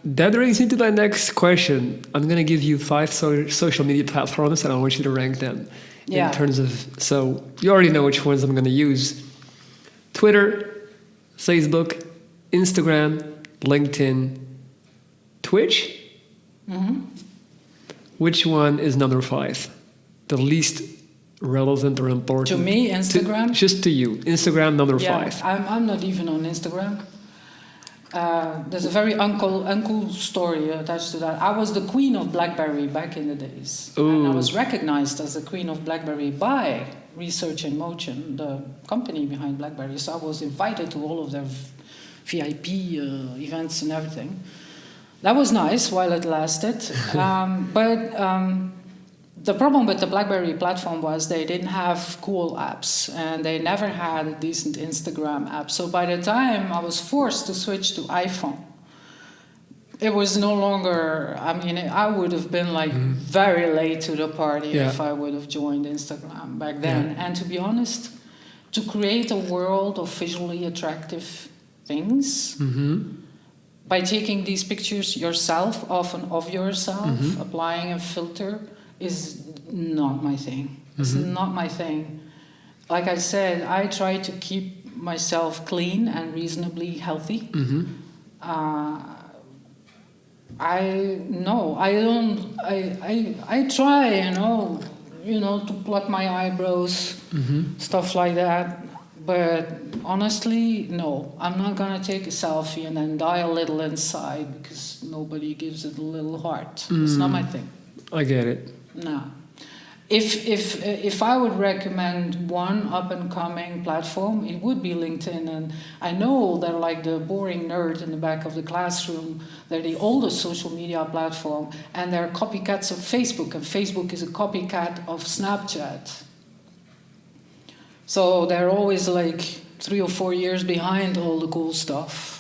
that brings me to my next question. I'm going to give you 5 social media platforms, and I want you to rank them in terms of. So you already know which ones I'm going to use: Twitter, Facebook, Instagram, LinkedIn, Twitch. Mm-hmm. Which one is number 5? The least relevant or important? To me, Instagram. Just to you. Instagram, number 5. I'm not even on Instagram. There's a very uncool story attached to that. I was the queen of BlackBerry back in the days. Ooh. And I was recognized as the queen of BlackBerry by Research in Motion, the company behind BlackBerry. So I was invited to all of their VIP events and everything. That was nice while it lasted. The problem with the BlackBerry platform was they didn't have cool apps, and they never had a decent Instagram app. So by the time I was forced to switch to iPhone, it was no longer, I would have been very late to the party if I would have joined Instagram back then. Yeah. And to be honest, to create a world of visually attractive things, by taking these pictures yourself, often of yourself, applying a filter, is not my thing. It's not my thing. Like I said, I try to keep myself clean and reasonably healthy. I try, to pluck my eyebrows, stuff like that. But honestly, no, I'm not gonna take a selfie and then die a little inside because nobody gives it a little heart. It's not my thing. I get it. No. If I would recommend one up-and-coming platform, it would be LinkedIn. And I know they're like the boring nerd in the back of the classroom. They're the oldest social media platform, and they're copycats of Facebook, and Facebook is a copycat of Snapchat. So they're always 3 or 4 years behind all the cool stuff.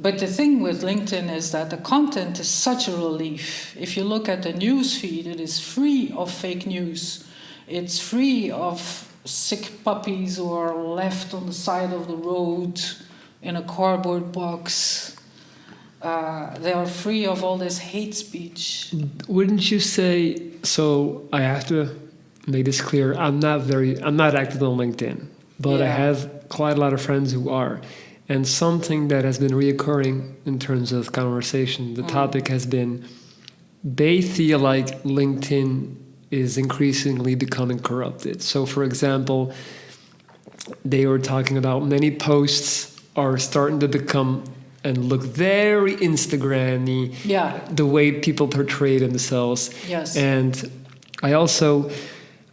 But the thing with LinkedIn is that the content is such a relief. If you look at the news feed, it is free of fake news. It's free of sick puppies who are left on the side of the road in a cardboard box. They are free of all this hate speech. Wouldn't you say, so I have to make this clear, I'm not active on LinkedIn, but I have quite a lot of friends who are. And something that has been reoccurring in terms of conversation, the topic has been, they feel like LinkedIn is increasingly becoming corrupted. So for example, they were talking about many posts are starting to become and look very Instagram-y, the way people portray themselves. Yes. And I also,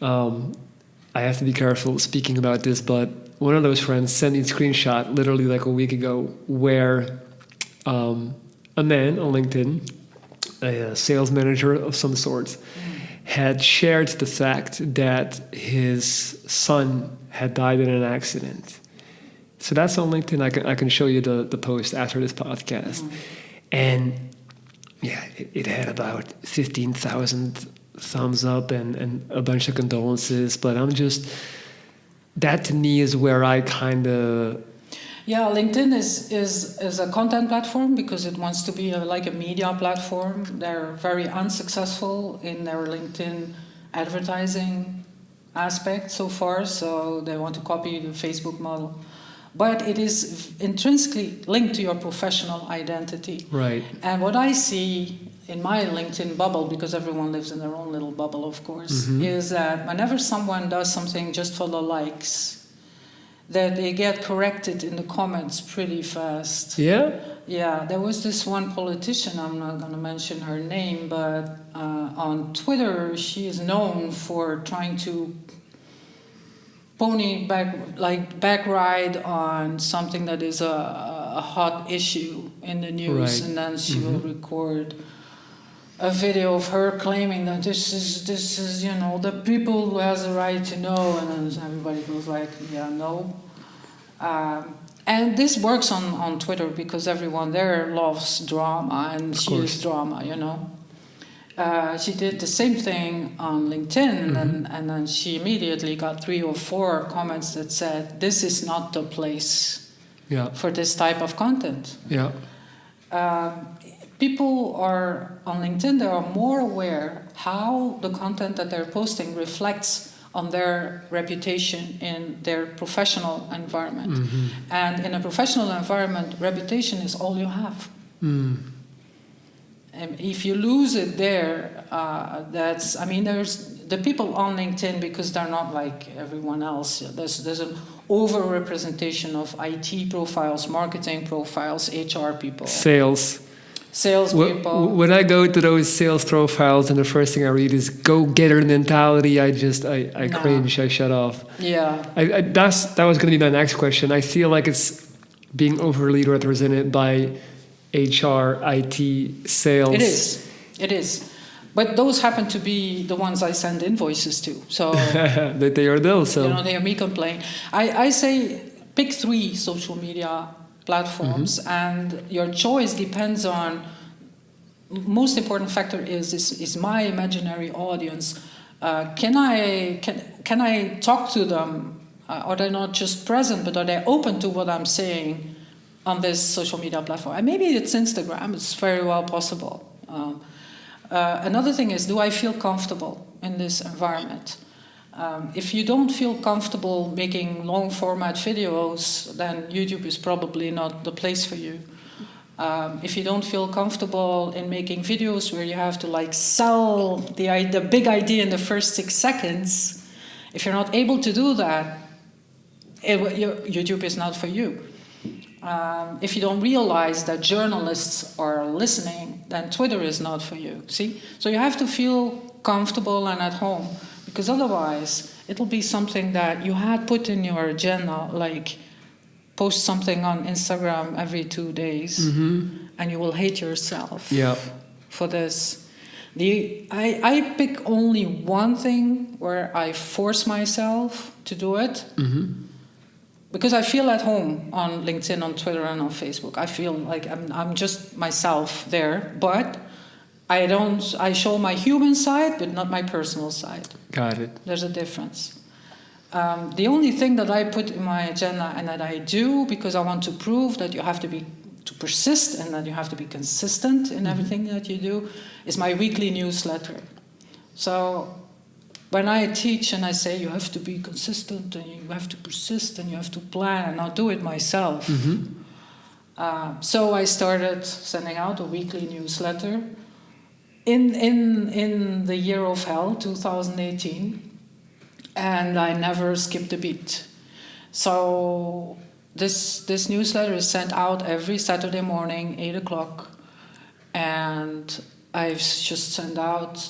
I have to be careful speaking about this, but one of those friends sent me a screenshot literally a week ago where a man on LinkedIn, a sales manager of some sort, had shared the fact that his son had died in an accident. So that's on LinkedIn. I can show you the post after this podcast. And it had about 15,000 thumbs up and a bunch of condolences. But I'm just... That to me is where I kind of... Yeah, LinkedIn is a content platform because it wants to be like a media platform. They're very unsuccessful in their LinkedIn advertising aspect so far, so they want to copy the Facebook model. But it is intrinsically linked to your professional identity. Right. And what I see in my LinkedIn bubble, because everyone lives in their own little bubble, of course, is that whenever someone does something just for the likes, that they get corrected in the comments pretty fast. Yeah? Yeah, there was this one politician, I'm not going to mention her name, but on Twitter, she is known for trying to back ride on something that is a hot issue in the news, and then she will record a video of her claiming that this is the people who has the right to know, and then everybody goes no. And this works on Twitter because everyone there loves drama, and she is drama, She did the same thing on LinkedIn, and then she immediately got 3 or 4 comments that said, this is not the place for this type of content. Yeah. people are on LinkedIn, they are more aware how the content that they're posting reflects on their reputation in their professional environment. Mm-hmm. And in a professional environment, reputation is all you have. Mm. And if you lose it there, there's the people on LinkedIn, because they're not like everyone else. There's an over-representation of IT profiles, marketing profiles, HR people. Salespeople. When I go to those sales profiles and the first thing I read is go-getter mentality, I cringe, I shut off. Yeah. That was going to be my next question. I feel like it's being overly represented by HR, IT, sales. It is. But those happen to be the ones I send invoices to. So they are those. So they hear me complain. I say pick 3 social media platforms, mm-hmm. and your choice depends on. Most important factor is my imaginary audience. Can I talk to them? Are they not just present, but are they open to what I'm saying on this social media platform? And maybe it's Instagram. It's very well possible. Another thing is, do I feel comfortable in this environment? If you don't feel comfortable making long format videos, then YouTube is probably not the place for you. If you don't feel comfortable in making videos where you have to sell the big idea in the first 6 seconds, if you're not able to do that, YouTube is not for you. If you don't realize that journalists are listening, then Twitter is not for you. See? So you have to feel comfortable and at home, because otherwise it'll be something that you had put in your agenda, like post something on Instagram every 2 days, mm-hmm. and you will hate yourself for this. I pick only one thing where I force myself to do it, mm-hmm. because I feel at home on LinkedIn, on Twitter, and on Facebook. I feel like I'm just myself there, but I show my human side, but not my personal side. Got it. There's a difference. The only thing that I put in my agenda and that I do because I want to prove that you have to persist and that you have to be consistent in everything that you do is my weekly newsletter. So when I teach and I say you have to be consistent and you have to persist and you have to plan, and I'll do it myself. Mm-hmm. So I started sending out a weekly newsletter in the year of hell, 2018. And I never skipped a beat. So this newsletter is sent out every Saturday morning, 8 o'clock. And I've just sent out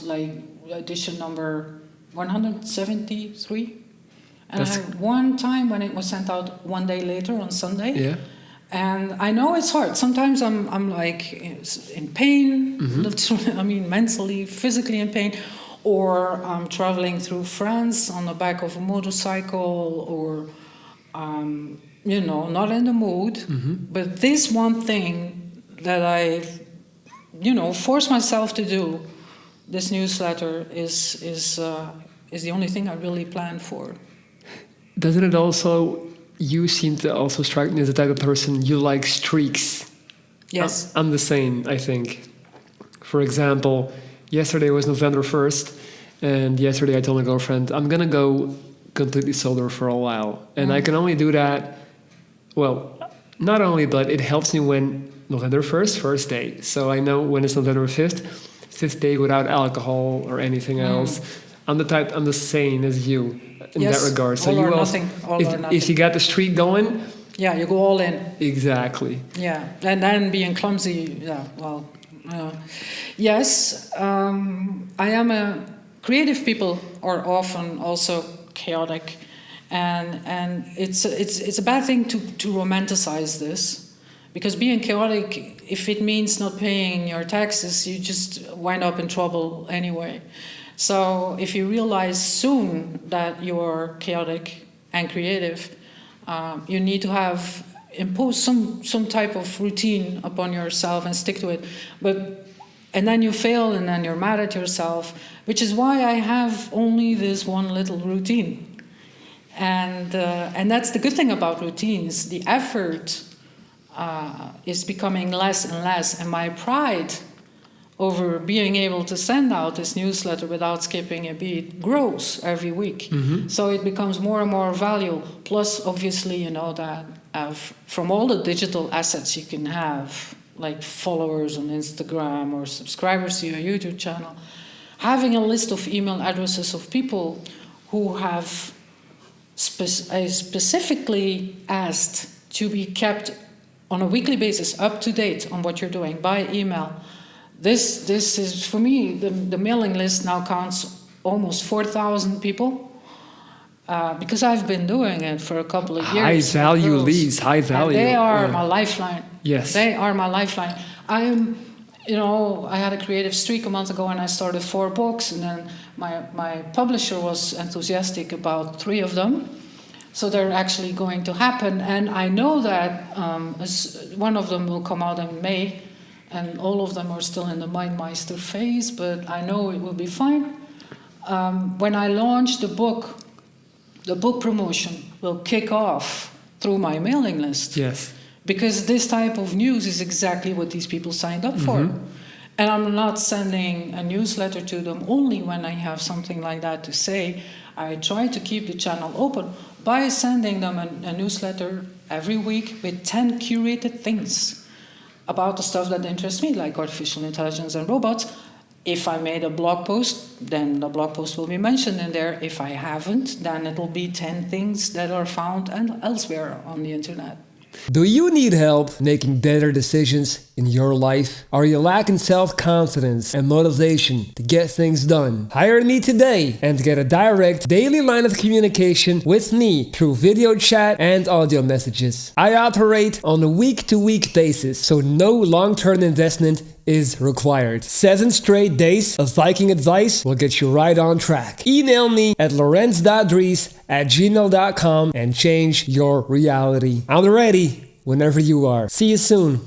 edition number 173. And I had one time when it was sent out one day later on Sunday. Yeah. And I know it's hard. Sometimes I'm in pain. Mm-hmm. I mean, mentally, physically in pain. Or I'm traveling through France on the back of a motorcycle, or, not in the mood. Mm-hmm. But this one thing that I, force myself to do, this newsletter is the only thing I really plan for. Doesn't it also, you seem to also strike me as the type of person, you like streaks. Yes. I'm the same, I think. For example, yesterday was November 1st, and yesterday I told my girlfriend, I'm going to go completely sober for a while. And I can only do that, well, not only, but it helps me when November 1st, first day. So I know when it's November 5th, fifth day without alcohol or anything else. I'm the same as you in that regard. So all you or also, nothing. If you got the streak going, yeah, you go all in. Exactly. Yeah, and then being clumsy. Yeah, well, yes. I am creative people are often also chaotic, and it's a bad thing to romanticize this, because being chaotic, if it means not paying your taxes, you just wind up in trouble anyway. So if you realize soon that you're chaotic and creative, you need to impose some type of routine upon yourself and stick to it. And then you fail, and then you're mad at yourself, which is why I have only this one little routine. And that's the good thing about routines. The effort is becoming less and less, and my pride over being able to send out this newsletter without skipping a beat grows every week. So it becomes more and more valuable. Plus, obviously, you know that from all the digital assets you can have, like followers on Instagram or subscribers to your YouTube channel, having a list of email addresses of people who have specifically asked to be kept on a weekly basis up to date on what you're doing by email. This is, for me, the mailing list now counts almost 4,000 people, because I've been doing it for a couple of years. High value leads, high value. And they are my lifeline. Yes. They are my lifeline. I had a creative streak a month ago and I started 4 books, and then my publisher was enthusiastic about 3 of them. So they're actually going to happen. And I know that one of them will come out in May, and all of them are still in the MindMeister phase, but I know it will be fine. When I launch the book promotion will kick off through my mailing list. Yes. Because this type of news is exactly what these people signed up for. And I'm not sending a newsletter to them only when I have something like that to say. I try to keep the channel open by sending them a newsletter every week with 10 curated things about the stuff that interests me, like artificial intelligence and robots. If I made a blog post, then the blog post will be mentioned in there. If I haven't, then it will be 10 things that are found and elsewhere on the internet. Do you need help making better decisions in your life? Are you lacking self-confidence and motivation to get things done? Hire me today and get a direct daily line of communication with me through video chat and audio messages. I operate on a week-to-week basis, so no long-term investment is required. 7 straight days of Viking advice will get you right on track. Email me at lorenz.dries@gmail.com and change your reality. I'm ready whenever you are. See you soon.